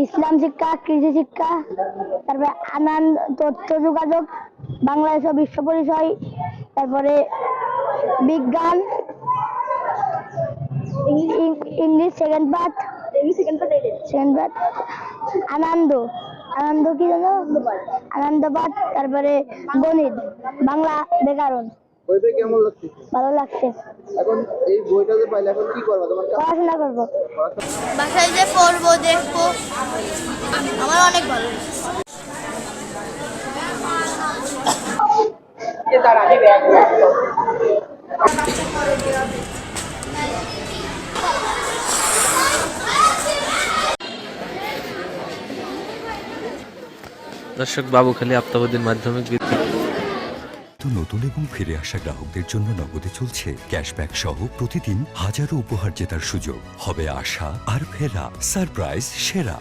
ইসলাম শিক্ষা, কৃষি শিক্ষা, তারপরে আনন্দ, তথ্য যোগাযোগ, বাংলাদেশ ও বিশ্ব পরিচয়, তারপরে বিজ্ঞান, ইংলিশ সেকেন্ড পার্ট, আনন্দ, আনন্দ কি জানো, আনন্দ পাঠ, তারপরে গণিত, বাংলা ব্যাকরণ। বইটা কেমন লাগছে? ভালো লাগছে। এখন এই বইটা যে পাইলে এখন কি করবা? তোমার পড়াশোনা করবো, বাসায় যে পড়বো, দেখবো, আমার অনেক ভালো লাগছে। দর্শক, বাবুখালী আফতাবুদ্দিন মাধ্যমিক বিদ্যালয়। নতুন এবং ফিরে আসা গ্রাহকদের জন্য নগদে চলছে ক্যাশব্যাক সহ প্রতিদিন হাজারো উপহার জেতার সুযোগ। হবে আশা আর ফেরা, সারপ্রাইজ সেরা।